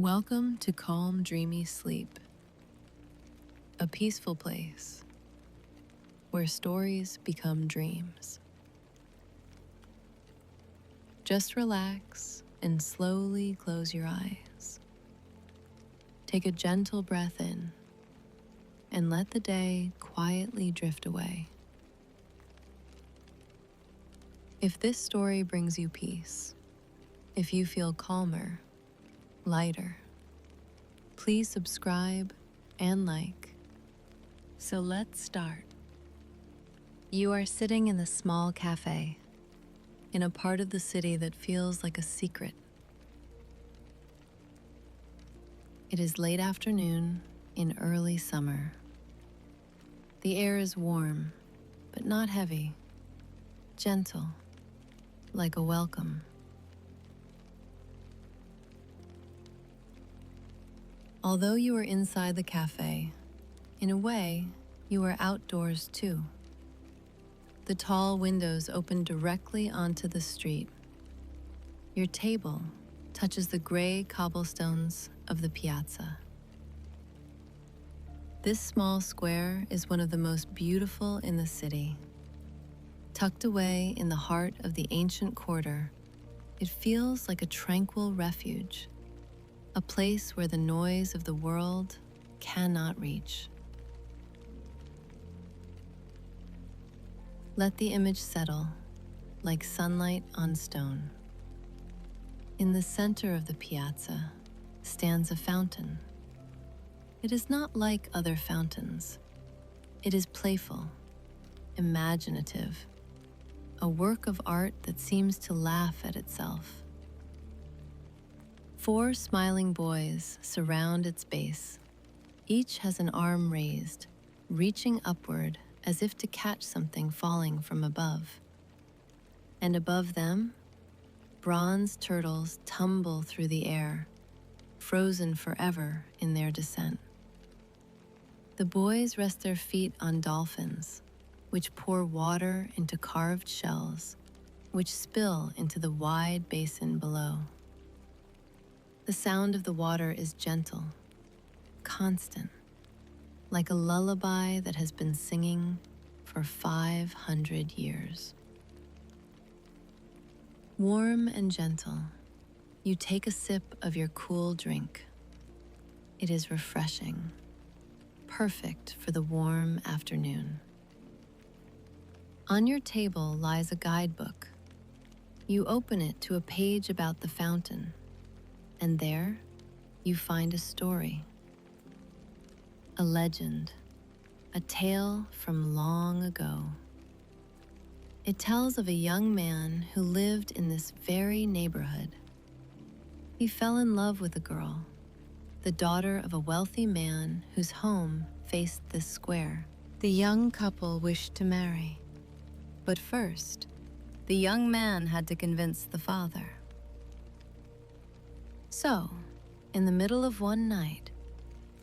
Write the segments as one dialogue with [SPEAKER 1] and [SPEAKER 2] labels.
[SPEAKER 1] Welcome to calm, dreamy sleep, a peaceful place where stories become dreams. Just relax and slowly close your eyes. Take a gentle breath in and let the day quietly drift away. If this story brings you peace, if you feel calmer, lighter, please subscribe and like. So let's start. You are sitting in a small cafe in a part of the city that feels like a secret. It is late afternoon in early summer. The air is warm, but not heavy, gentle, like a welcome. Although you are inside the cafe, in a way, you are outdoors too. The tall windows open directly onto the street. Your table touches the gray cobblestones of the piazza. This small square is one of the most beautiful in the city. Tucked away in the heart of the ancient quarter, it feels like a tranquil refuge, a place where the noise of the world cannot reach. Let the image settle like sunlight on stone. In the center of the piazza stands a fountain. It is not like other fountains. It is playful, imaginative, a work of art that seems to laugh at itself. 4 smiling boys surround its base. Each has an arm raised, reaching upward as if to catch something falling from above. And above them, bronze turtles tumble through the air, frozen forever in their descent. The boys rest their feet on dolphins, which pour water into carved shells, which spill into the wide basin below. The sound of the water is gentle, constant, like a lullaby that has been singing for 500 years. Warm and gentle, you take a sip of your cool drink. It is refreshing, perfect for the warm afternoon. On your table lies a guidebook. You open it to a page about the fountain, and there you find a story. A legend, a tale from long ago. It tells of a young man who lived in this very neighborhood. He fell in love with a girl, the daughter of a wealthy man whose home faced this square. The young couple wished to marry, but first, the young man had to convince the father. So, in the middle of one night,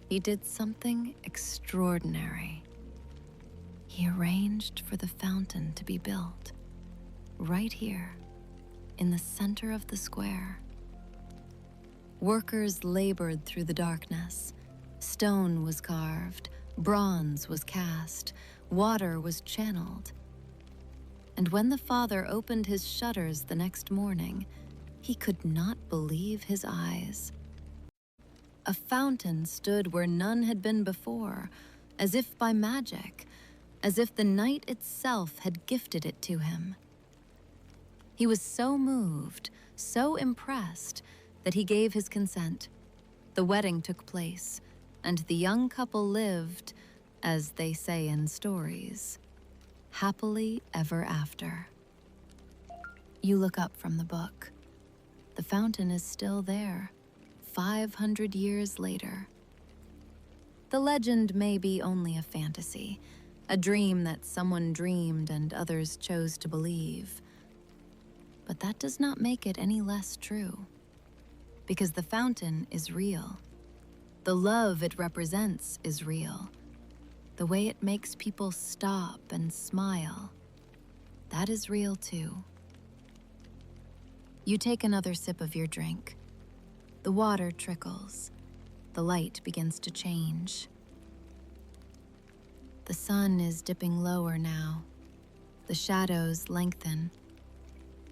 [SPEAKER 1] he did something extraordinary. He arranged for the fountain to be built, right here, in the center of the square. Workers labored through the darkness. Stone was carved, bronze was cast, water was channeled. And when the father opened his shutters the next morning, he could not believe his eyes. A fountain stood where none had been before, as if by magic, as if the night itself had gifted it to him. He was so moved, so impressed, that he gave his consent. The wedding took place, and the young couple lived, as they say in stories, happily ever after. You look up from the book. The fountain is still there, 500 years later. The legend may be only a fantasy, a dream that someone dreamed and others chose to believe. But that does not make it any less true, because the fountain is real. The love it represents is real. The way it makes people stop and smile, that is real too. You take another sip of your drink. The water trickles. The light begins to change. The sun is dipping lower now. The shadows lengthen.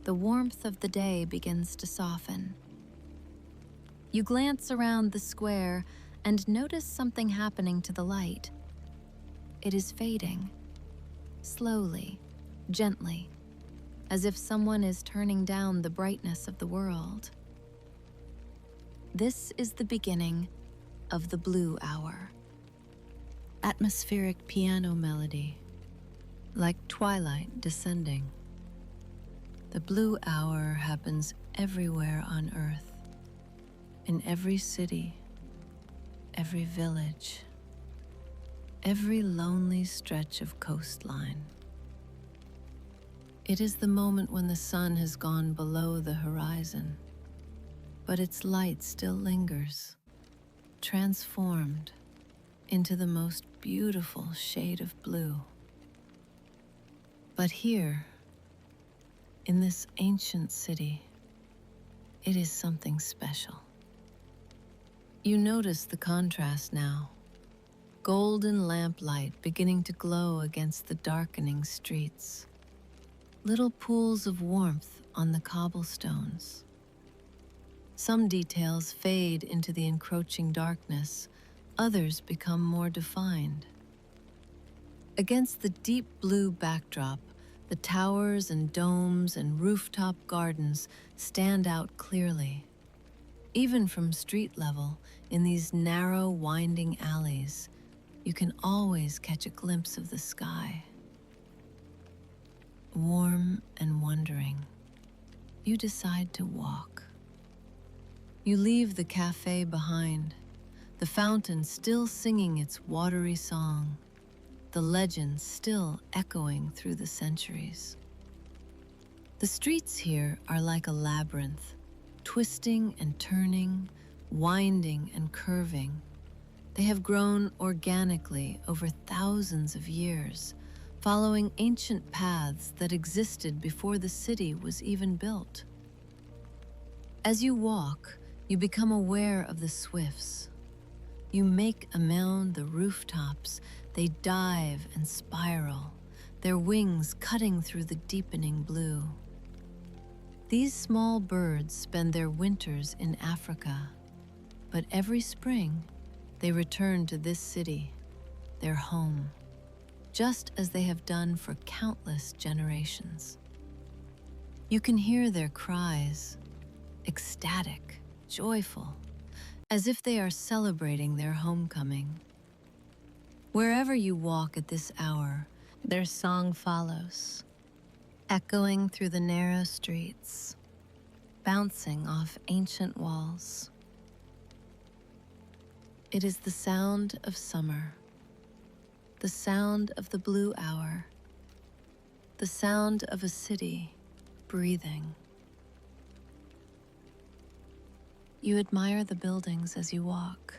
[SPEAKER 1] The warmth of the day begins to soften. You glance around the square and notice something happening to the light. It is fading, slowly, gently, as if someone is turning down the brightness of the world. This is the beginning of the blue hour. Atmospheric piano melody, like twilight descending. The blue hour happens everywhere on Earth, in every city, every village, every lonely stretch of coastline. It is the moment when the sun has gone below the horizon, but its light still lingers, transformed into the most beautiful shade of blue. But here, in this ancient city, it is something special. You notice the contrast now. Golden lamplight beginning to glow against the darkening streets. Little pools of warmth on the cobblestones. Some details fade into the encroaching darkness, others become more defined. Against the deep blue backdrop, the towers and domes and rooftop gardens stand out clearly. Even from street level, in these narrow, winding alleys, you can always catch a glimpse of the sky. Warm and wondering, you decide to walk. You leave the cafe behind, the fountain still singing its watery song, the legends still echoing through the centuries. The streets here are like a labyrinth, twisting and turning, winding and curving. They have grown organically over thousands of years, following ancient paths that existed before the city was even built. As you walk, you become aware of the swifts. You make among the rooftops, they dive and spiral, their wings cutting through the deepening blue. These small birds spend their winters in Africa, but every spring they return to this city, their home, just as they have done for countless generations. You can hear their cries, ecstatic, joyful, as if they are celebrating their homecoming. Wherever you walk at this hour, their song follows, echoing through the narrow streets, bouncing off ancient walls. It is the sound of summer, the sound of the blue hour, the sound of a city breathing. You admire the buildings as you walk.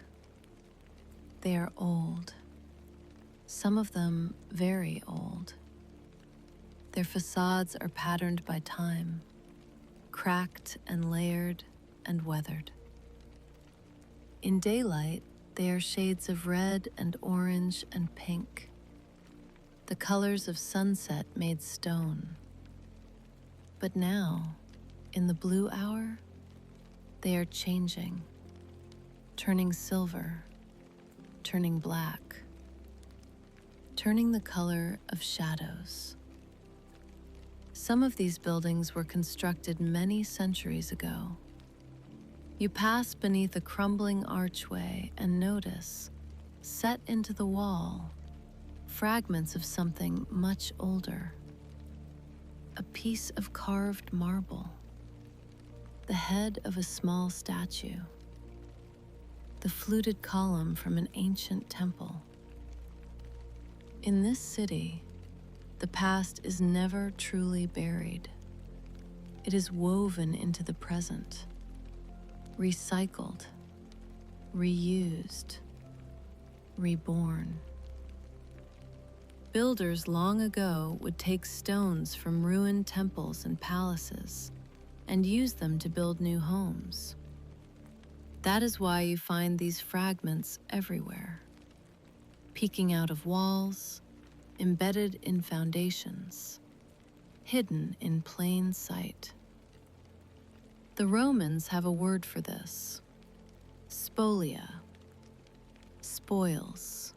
[SPEAKER 1] They are old, some of them very old. Their facades are patterned by time, cracked and layered and weathered. In daylight, they are shades of red and orange and pink, the colors of sunset made stone. But now, in the blue hour, they are changing, turning silver, turning black, turning the color of shadows. Some of these buildings were constructed many centuries ago. You pass beneath a crumbling archway and notice, set into the wall, fragments of something much older. A piece of carved marble, the head of a small statue, the fluted column from an ancient temple. In this city, the past is never truly buried. It is woven into the present, recycled, reused, reborn. Builders long ago would take stones from ruined temples and palaces and use them to build new homes. That is why you find these fragments everywhere, peeking out of walls, embedded in foundations, hidden in plain sight. The Romans have a word for this: spolia, spoils,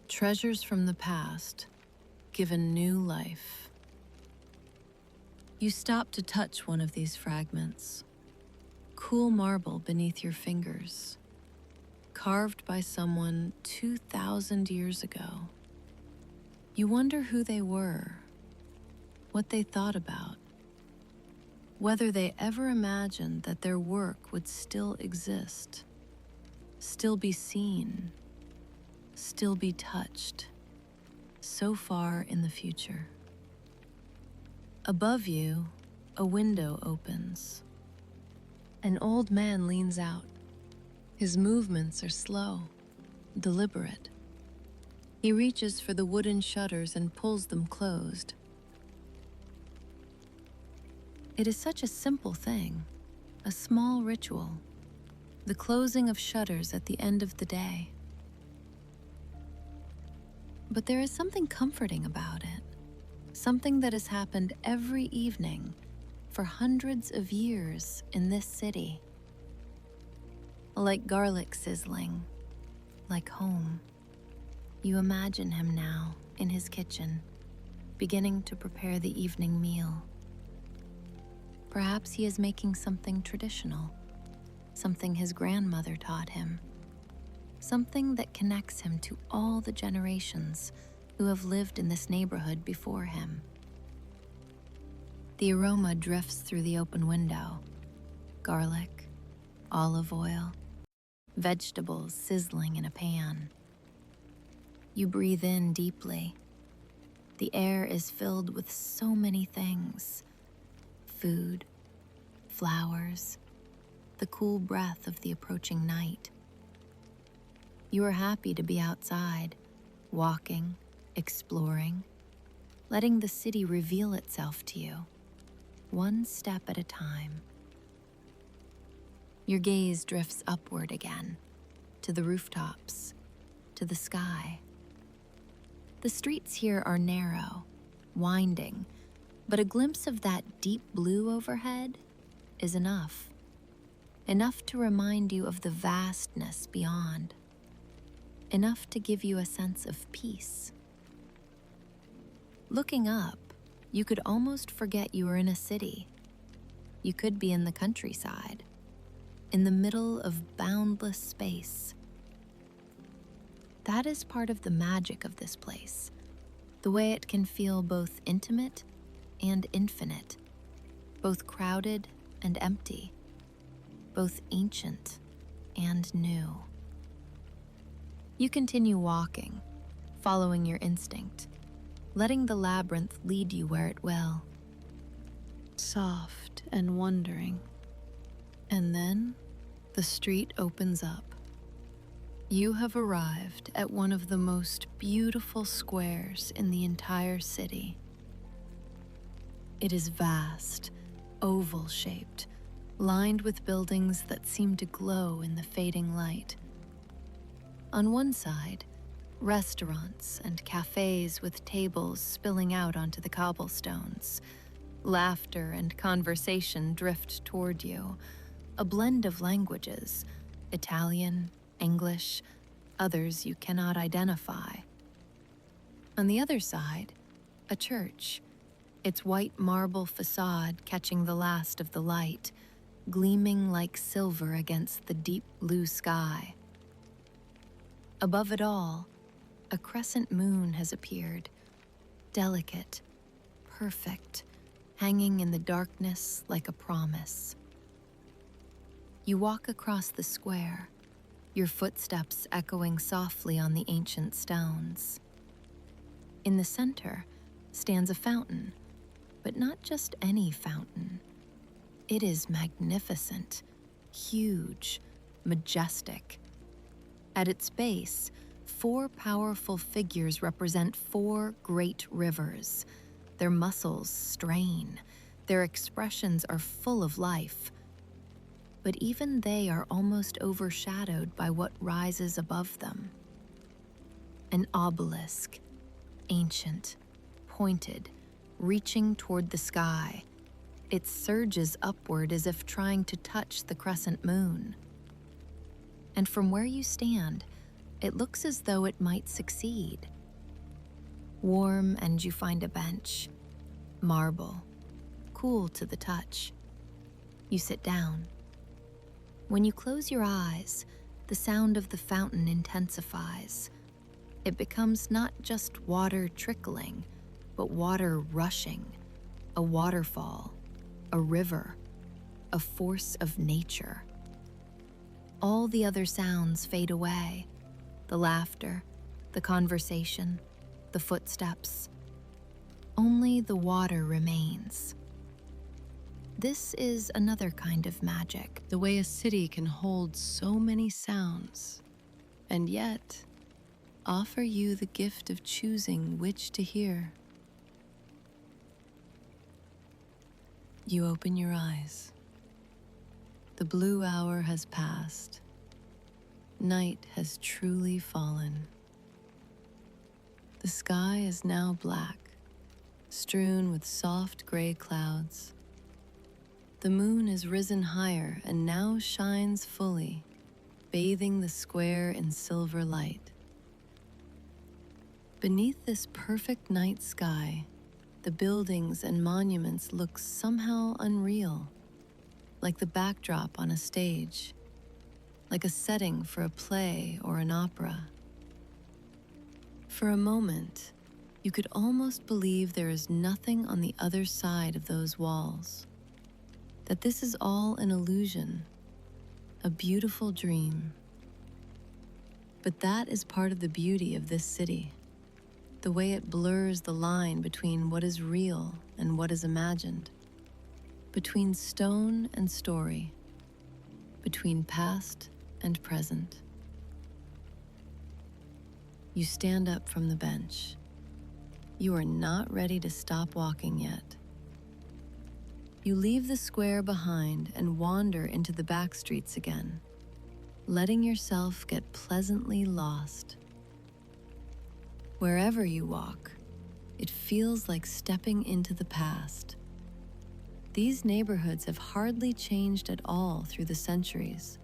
[SPEAKER 1] treasures from the past given new life. You stop to touch one of these fragments, cool marble beneath your fingers, carved by someone 2,000 years ago. You wonder who they were, what they thought about, whether they ever imagined that their work would still exist, still be seen, still be touched, so far in the future. Above you, a window opens. An old man leans out. His movements are slow, deliberate. He reaches for the wooden shutters and pulls them closed. It is such a simple thing, a small ritual, the closing of shutters at the end of the day. But there is something comforting about it, something that has happened every evening for hundreds of years in this city. Like garlic sizzling, like home. You imagine him now in his kitchen, beginning to prepare the evening meal. Perhaps he is making something traditional, something his grandmother taught him, something that connects him to all the generations who have lived in this neighborhood before him. The aroma drifts through the open window: garlic, olive oil, vegetables sizzling in a pan. You breathe in deeply. The air is filled with so many things: food, flowers, the cool breath of the approaching night. You are happy to be outside, walking, exploring, letting the city reveal itself to you, one step at a time. Your gaze drifts upward again, to the rooftops, to the sky. The streets here are narrow, winding, but a glimpse of that deep blue overhead is enough. Enough to remind you of the vastness beyond. Enough to give you a sense of peace. Looking up, you could almost forget you were in a city. You could be in the countryside, in the middle of boundless space. That is part of the magic of this place, the way it can feel both intimate and infinite, both crowded and empty, both ancient and new. You continue walking, following your instinct, letting the labyrinth lead you where it will. Soft and wondering. And then the street opens up. You have arrived at one of the most beautiful squares in the entire city. It is vast, oval-shaped, lined with buildings that seem to glow in the fading light. On one side, restaurants and cafes with tables spilling out onto the cobblestones. Laughter and conversation drift toward you, a blend of languages, Italian, English, others you cannot identify. On the other side, a church, its white marble facade catching the last of the light, gleaming like silver against the deep blue sky. Above it all, a crescent moon has appeared, delicate, perfect, hanging in the darkness like a promise. You walk across the square, your footsteps echoing softly on the ancient stones. In the center stands a fountain, but not just any fountain. It is magnificent, huge, majestic. At its base, 4 powerful figures represent 4 great rivers. Their muscles strain, their expressions are full of life. but even they are almost overshadowed by what rises above them. An obelisk, ancient, pointed, reaching toward the sky. It surges upward as if trying to touch the crescent moon. And from where you stand, it looks as though it might succeed. Warm, and you find a bench. Marble, cool to the touch. You sit down. When you close your eyes, the sound of the fountain intensifies. It becomes not just water trickling, but water rushing, a waterfall, a river, a force of nature. All the other sounds fade away, the laughter, the conversation, the footsteps. Only the water remains. This is another kind of magic, the way a city can hold so many sounds, and yet offer you the gift of choosing which to hear. You open your eyes. The blue hour has passed. Night has truly fallen. The sky is now black, strewn with soft gray clouds. The moon has risen higher and now shines fully, bathing the square in silver light. Beneath this perfect night sky, the buildings and monuments look somehow unreal, like the backdrop on a stage, like a setting for a play or an opera. For a moment, you could almost believe there is nothing on the other side of those walls, that this is all an illusion, a beautiful dream. But that is part of the beauty of this city, the way it blurs the line between what is real and what is imagined, between stone and story, between past and present. You stand up from the bench. You are not ready to stop walking yet. You leave the square behind and wander into the back streets again, letting yourself get pleasantly lost. Wherever you walk, it feels like stepping into the past. These neighborhoods have hardly changed at all through the centuries.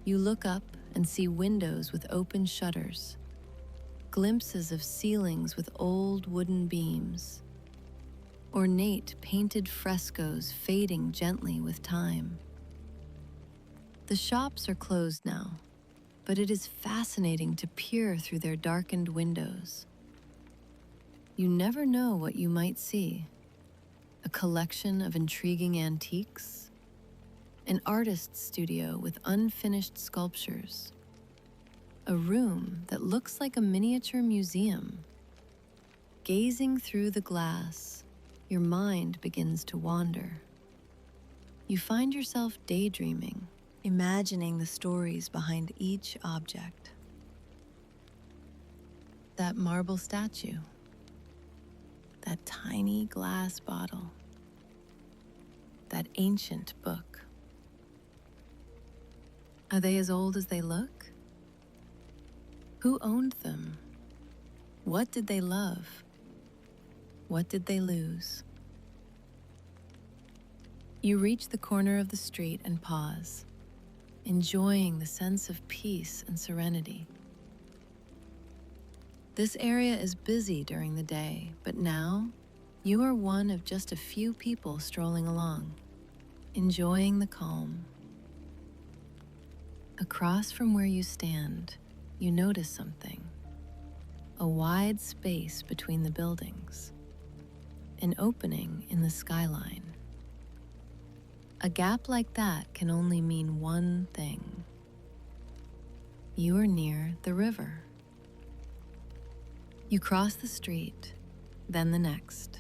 [SPEAKER 1] You look up and see windows with open shutters, glimpses of ceilings with old wooden beams, ornate painted frescoes fading gently with time. The shops are closed now, but it is fascinating to peer through their darkened windows. You never know what you might see. A collection of intriguing antiques, an artist's studio with unfinished sculptures, a room that looks like a miniature museum. Gazing through the glass, your mind begins to wander. You find yourself daydreaming, imagining the stories behind each object. That marble statue, that tiny glass bottle, that ancient book. Are they as old as they look? Who owned them? What did they love? What did they lose? You reach the corner of the street and pause, enjoying the sense of peace and serenity. This area is busy during the day, but now you are one of just a few people strolling along, enjoying the calm. Across from where you stand, you notice something. A wide space between the buildings. An opening in the skyline. A gap like that can only mean one thing. You are near the river. You cross the street, then the next.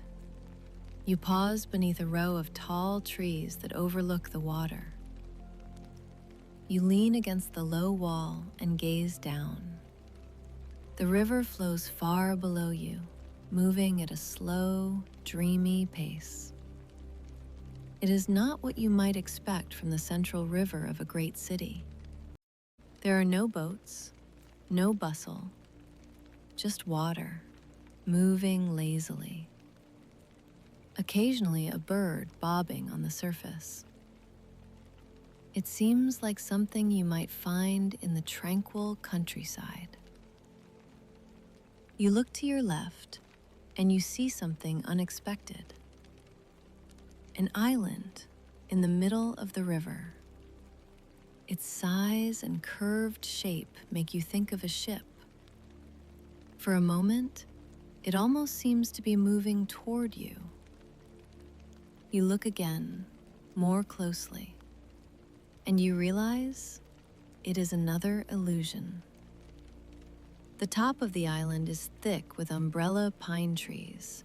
[SPEAKER 1] You pause beneath a row of tall trees that overlook the water. You lean against the low wall and gaze down. The river flows far below you, moving at a slow, dreamy pace. It is not what you might expect from the central river of a great city. There are no boats, no bustle, just water, moving lazily. Occasionally a bird bobbing on the surface. It seems like something you might find in the tranquil countryside. You look to your left and you see something unexpected. An island in the middle of the river. Its size and curved shape make you think of a ship. For a moment, it almost seems to be moving toward you. You look again, more closely, and you realize it is another illusion. The top of the island is thick with umbrella pine trees.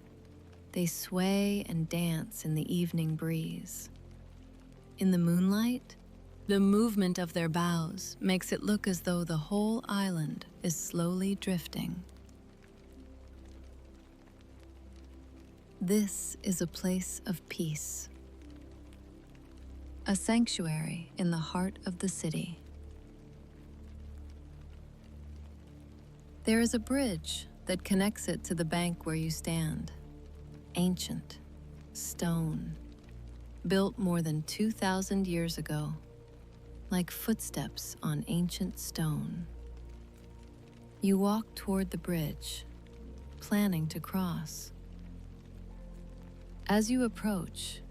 [SPEAKER 1] They sway and dance in the evening breeze. In the moonlight, the movement of their boughs makes it look as though the whole island is slowly drifting. This is a place of peace, a sanctuary in the heart of the city. There is a bridge that connects it to the bank where you stand. Ancient, stone, built more than 2,000 years ago, like footsteps on ancient stone. You walk toward the bridge, planning to cross. As you approach,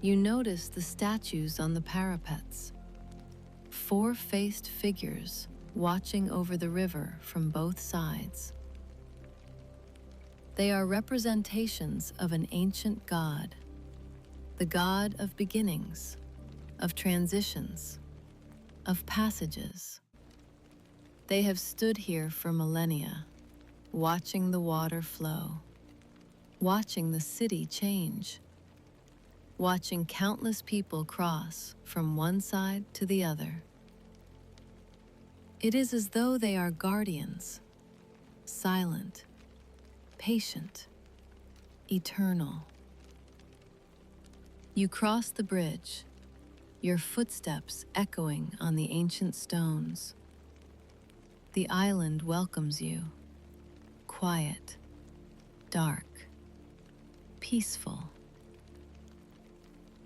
[SPEAKER 1] you notice the statues on the parapets, four-faced figures watching over the river from both sides. They are representations of an ancient god, the god of beginnings, of transitions, of passages. They have stood here for millennia, watching the water flow, watching the city change, watching countless people cross from one side to the other. It is as though they are guardians, silent, patient, eternal. You cross the bridge, your footsteps echoing on the ancient stones. The island welcomes you, quiet, dark, peaceful.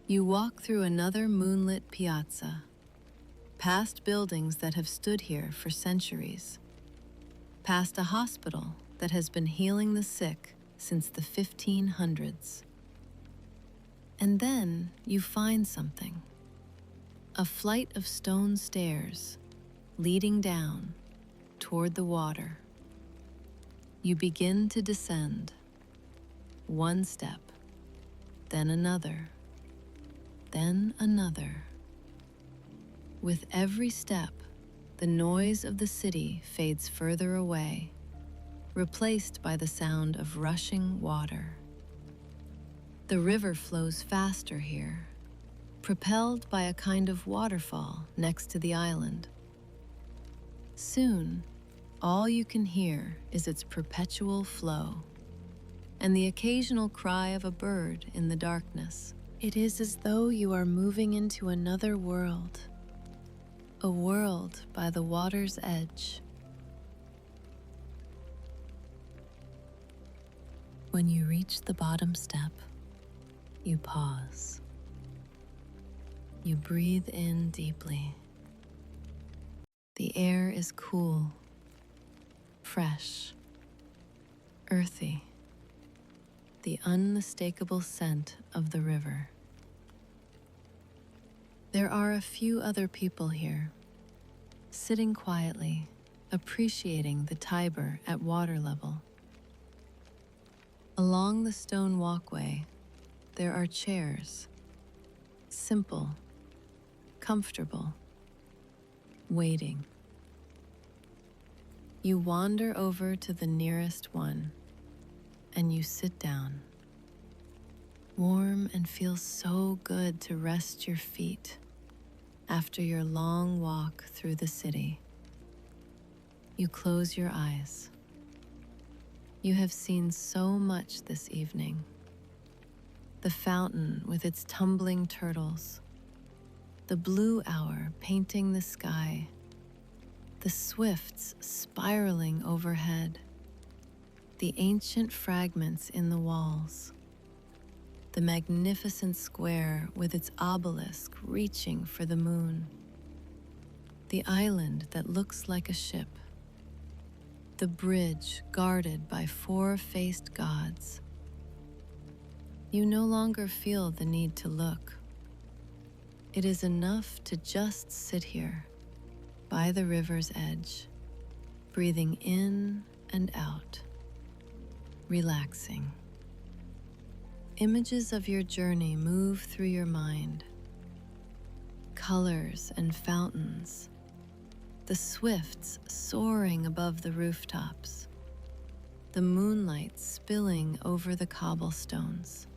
[SPEAKER 1] You walk through another moonlit piazza, past buildings that have stood here for centuries, past a hospital that has been healing the sick since the 1500s. And then you find something, a flight of stone stairs leading down toward the water. You begin to descend, one step, then another, then another. With every step, the noise of the city fades further away, replaced by the sound of rushing water. The river flows faster here, propelled by a kind of waterfall next to the island. Soon, all you can hear is its perpetual flow, and the occasional cry of a bird in the darkness. It is as though you are moving into another world, a world by the water's edge. When you reach the bottom step, you pause. You breathe in deeply. The air is cool, fresh, earthy, the unmistakable scent of the river. There are a few other people here, sitting quietly, appreciating the Tiber at water level. Along the stone walkway, there are chairs, simple, comfortable, waiting. You wander over to the nearest one, and you sit down. Warm and feels so good to rest your feet after your long walk through the city. You close your eyes. You have seen so much this evening. the fountain with its tumbling turtles, the blue hour painting the sky, the swifts spiraling overhead, the ancient fragments in the walls, the magnificent square with its obelisk reaching for the moon, the island that looks like a ship, the bridge guarded by four-faced gods. You no longer feel the need to look. It is enough to just sit here, by the river's edge, breathing in and out, relaxing. Images of your journey move through your mind. Colors and fountains, the swifts soaring above the rooftops, the moonlight spilling over the cobblestones.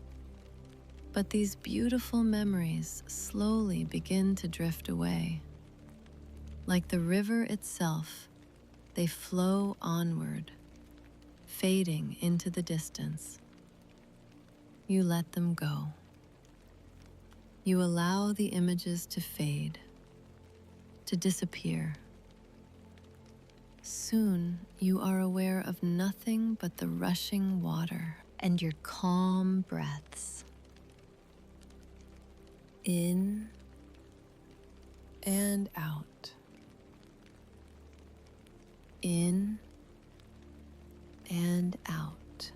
[SPEAKER 1] But these beautiful memories slowly begin to drift away. Like the river itself, they flow onward, fading into the distance. You let them go. You allow the images to fade, to disappear. Soon, you are aware of nothing but the rushing water and your calm breaths. In and out. In and out,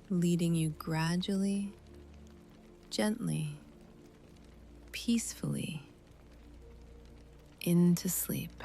[SPEAKER 1] leading you gradually, gently, peacefully into sleep.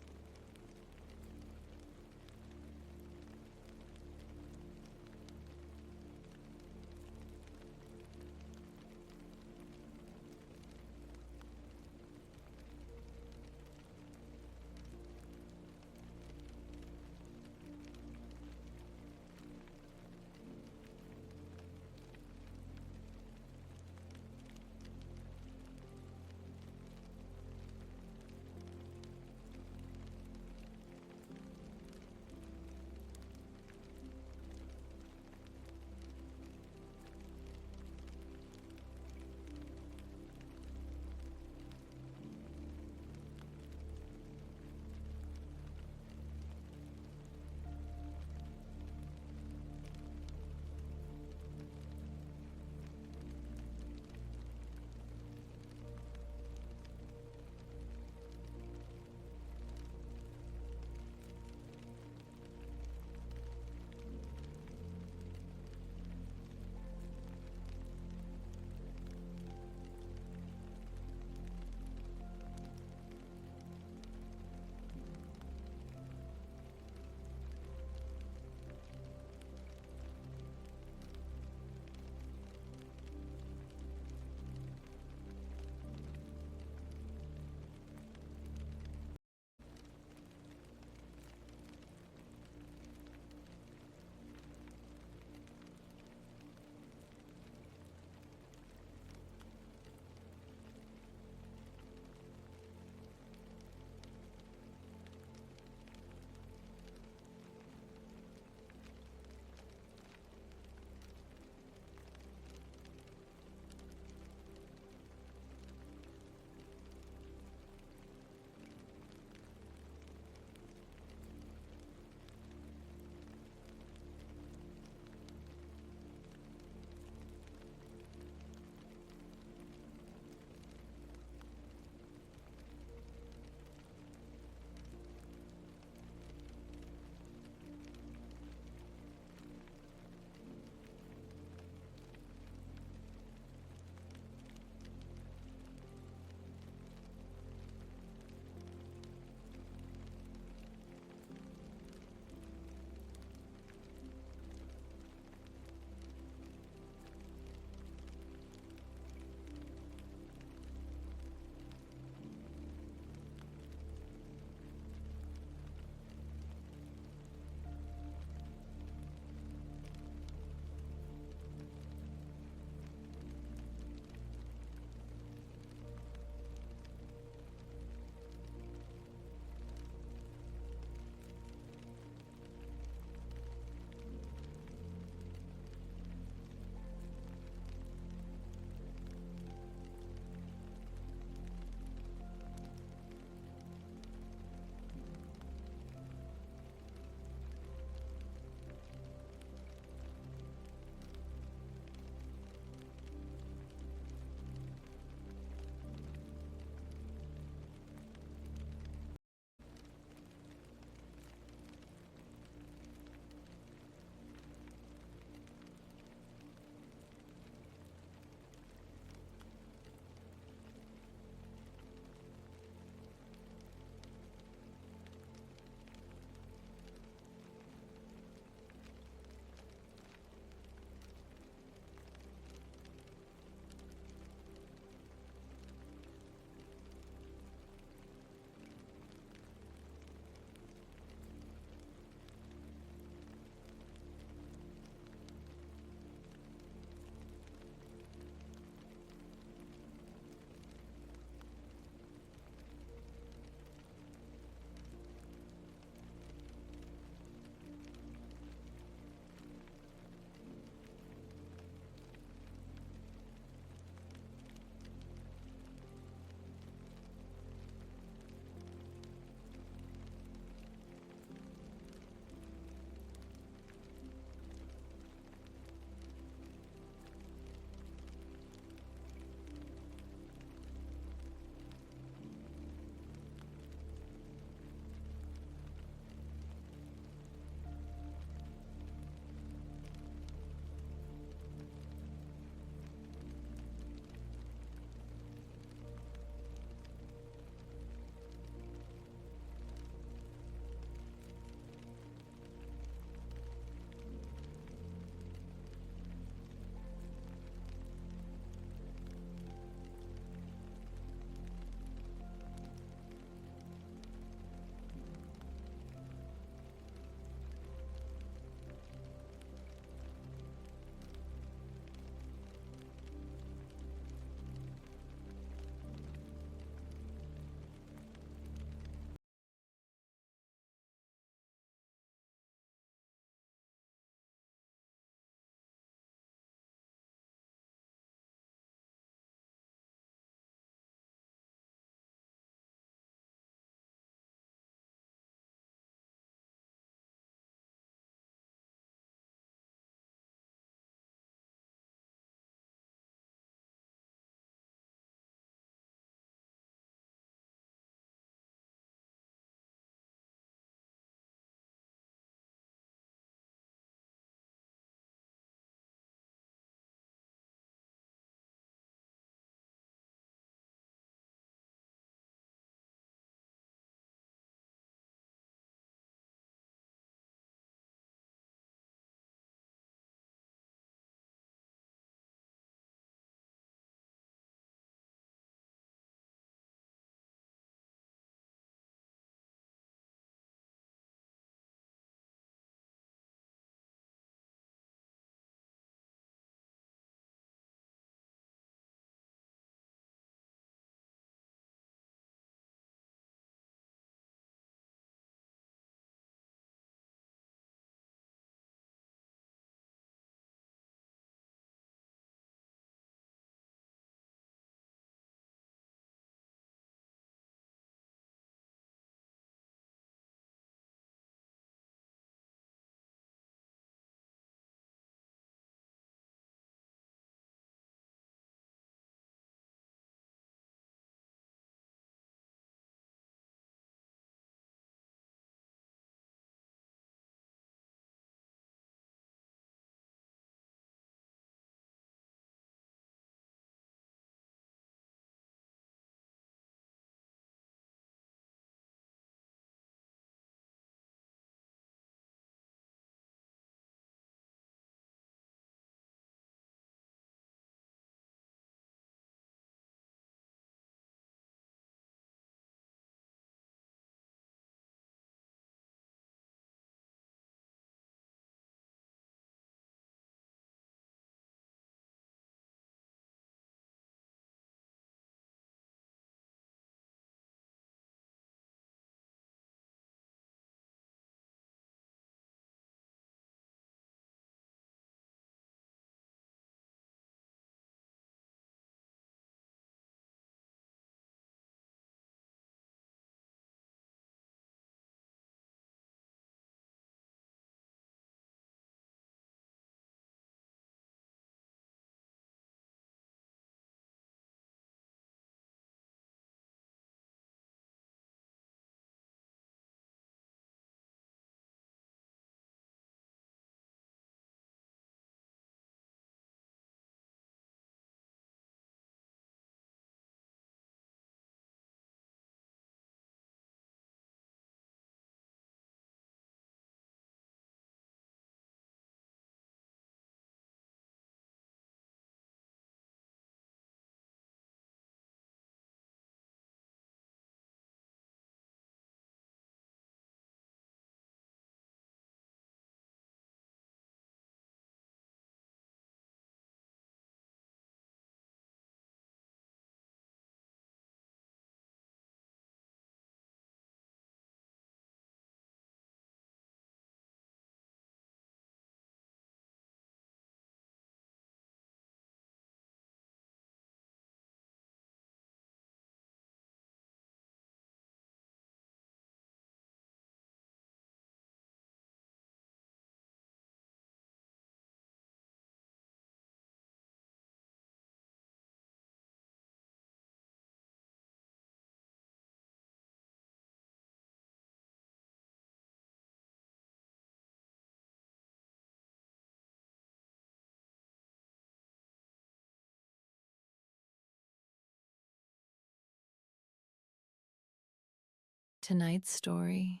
[SPEAKER 1] Tonight's story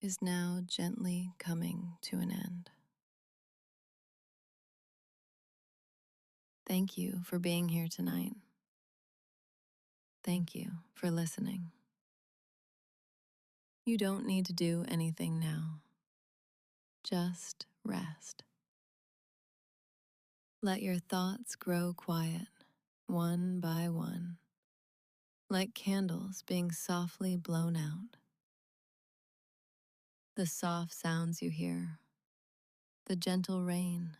[SPEAKER 1] is now gently coming to an end. Thank you for being here tonight. Thank you for listening. You don't need to do anything now. Just rest. Let your thoughts grow quiet, one by one, like candles being softly blown out. The soft sounds you hear, the gentle rain,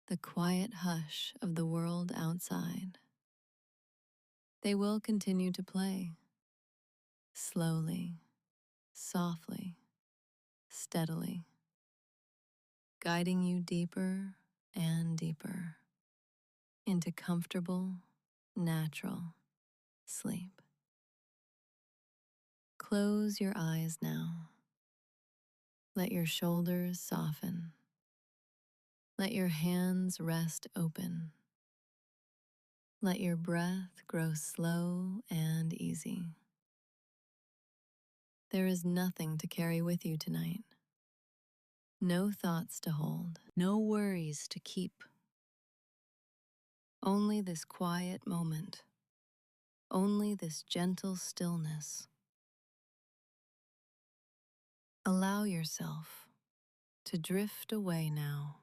[SPEAKER 1] the quiet hush of the world outside. They will continue to play, slowly, softly, steadily, guiding you deeper and deeper into comfortable, natural sleep. Close your eyes now. Let your shoulders soften. Let your hands rest open. Let your breath grow slow and easy. There is nothing to carry with you tonight. No thoughts to hold, no worries to keep. Only this quiet moment, only this gentle stillness. Allow yourself to drift away now,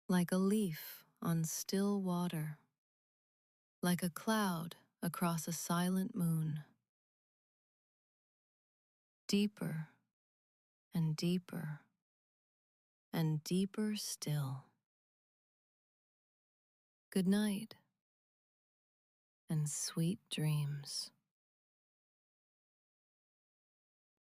[SPEAKER 1] like a leaf on still water, like a cloud across a silent moon. Deeper and deeper and deeper still. Good night and sweet dreams.